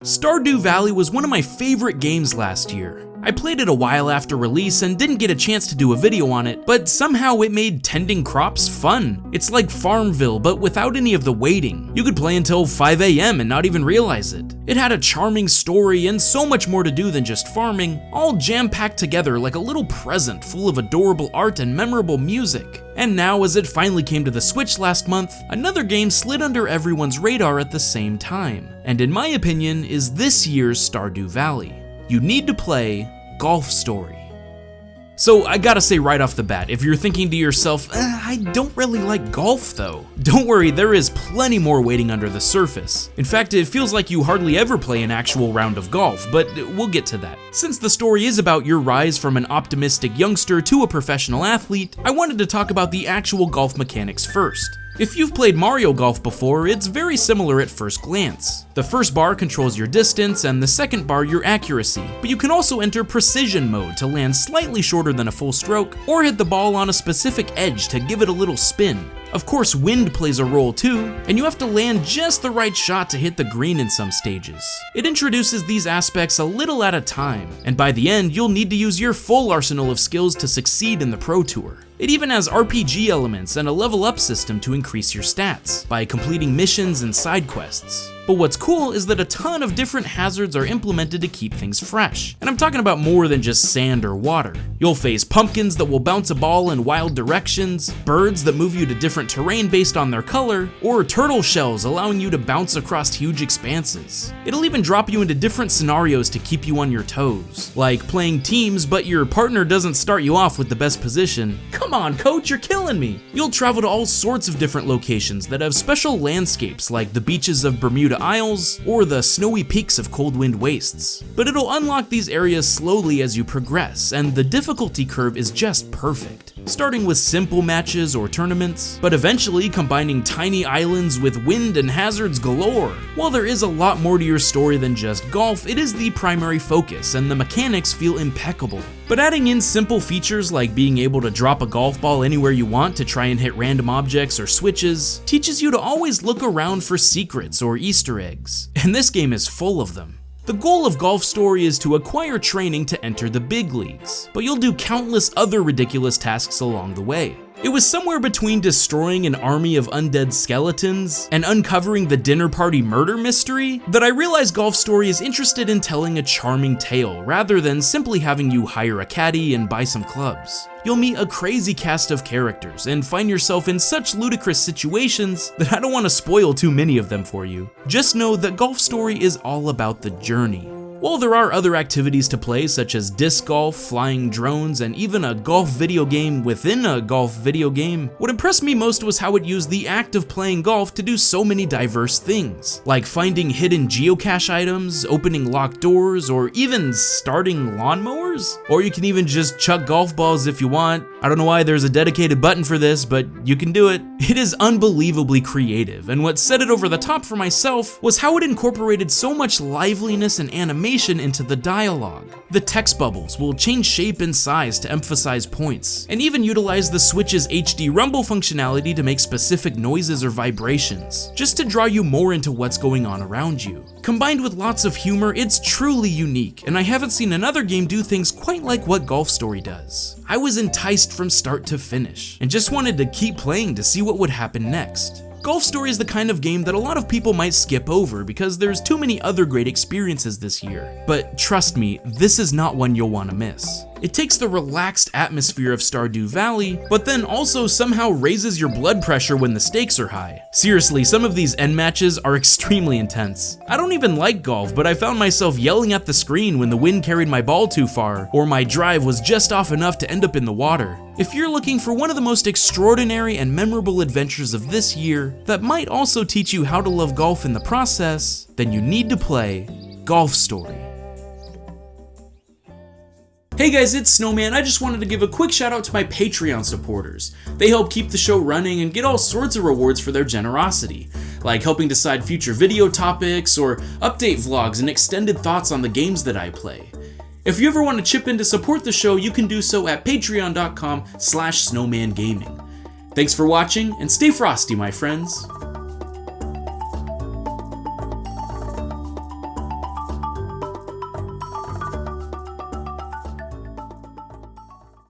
Stardew Valley was one of my favorite games last year. I played it a while after release and didn't get a chance to do a video on it, but somehow it made tending crops fun. It's like Farmville, but without any of the waiting. You could play until 5 AM and not even realize it. It had a charming story and so much more to do than just farming, all jam-packed together like a little present full of adorable art and memorable music. And now, as it finally came to the Switch last month, another game slid under everyone's radar at the same time, and in my opinion is this year's Stardew Valley. You need to play Golf Story. So I gotta say right off the bat, if you're thinking to yourself, I don't really like golf though, don't worry, there is plenty more waiting under the surface. In fact, it feels like you hardly ever play an actual round of golf, but we'll get to that. Since the story is about your rise from an optimistic youngster to a professional athlete, I wanted to talk about the actual golf mechanics first. If you've played Mario Golf before, it's very similar at first glance. The first bar controls your distance and the second bar your accuracy, but you can also enter precision mode to land slightly shorter than a full stroke, or hit the ball on a specific edge to give it a little spin. Of course, wind plays a role too, and you have to land just the right shot to hit the green in some stages. It introduces these aspects a little at a time, and by the end, you'll need to use your full arsenal of skills to succeed in the Pro Tour. It even has RPG elements and a level up system to increase your stats by completing missions and side quests. But what's cool is that a ton of different hazards are implemented to keep things fresh. And I'm talking about more than just sand or water. You'll face pumpkins that will bounce a ball in wild directions, birds that move you to different terrain based on their color, or turtle shells allowing you to bounce across huge expanses. It'll even drop you into different scenarios to keep you on your toes, like playing teams but your partner doesn't start you off with the best position. Come on, coach, you're killing me! You'll travel to all sorts of different locations that have special landscapes like the beaches of Bermuda Isles or the snowy peaks of Coldwind Wastes. But it'll unlock these areas slowly as you progress, and the difficulty curve is just perfect. Starting with simple matches or tournaments, but eventually combining tiny islands with wind and hazards galore. While there is a lot more to your story than just golf, it is the primary focus and the mechanics feel impeccable. But adding in simple features like being able to drop a golf ball anywhere you want to try and hit random objects or switches teaches you to always look around for secrets or Easter eggs, and this game is full of them. The goal of Golf Story is to acquire training to enter the big leagues, but you'll do countless other ridiculous tasks along the way. It was somewhere between destroying an army of undead skeletons and uncovering the dinner party murder mystery that I realized Golf Story is interested in telling a charming tale rather than simply having you hire a caddy and buy some clubs. You'll meet a crazy cast of characters and find yourself in such ludicrous situations that I don't want to spoil too many of them for you. Just know that Golf Story is all about the journey. While there are other activities to play such as disc golf, flying drones, and even a golf video game within a golf video game, what impressed me most was how it used the act of playing golf to do so many diverse things, like finding hidden geocache items, opening locked doors, or even starting lawnmowers? Or you can even just chuck golf balls if you want. I don't know why there's a dedicated button for this, but you can do it. It is unbelievably creative, and what set it over the top for myself was how it incorporated so much liveliness and animation into the dialogue. The text bubbles will change shape and size to emphasize points, and even utilize the Switch's HD rumble functionality to make specific noises or vibrations, just to draw you more into what's going on around you. Combined with lots of humor, it's truly unique, and I haven't seen another game do things quite like what Golf Story does. I was enticed from start to finish, and just wanted to keep playing to see what would happen next. Golf Story is the kind of game that a lot of people might skip over because there's too many other great experiences this year. But trust me, this is not one you'll want to miss. It takes the relaxed atmosphere of Stardew Valley, but then also somehow raises your blood pressure when the stakes are high. Seriously, some of these end matches are extremely intense. I don't even like golf, but I found myself yelling at the screen when the wind carried my ball too far, or my drive was just off enough to end up in the water. If you're looking for one of the most extraordinary and memorable adventures of this year that might also teach you how to love golf in the process, then you need to play Golf Story. Hey guys, it's Snowman. I just wanted to give a quick shout out to my Patreon supporters. They help keep the show running and get all sorts of rewards for their generosity, like helping decide future video topics or update vlogs and extended thoughts on the games that I play. If you ever want to chip in to support the show, you can do so at patreon.com/snowmangaming. Thanks for watching and stay frosty, my friends.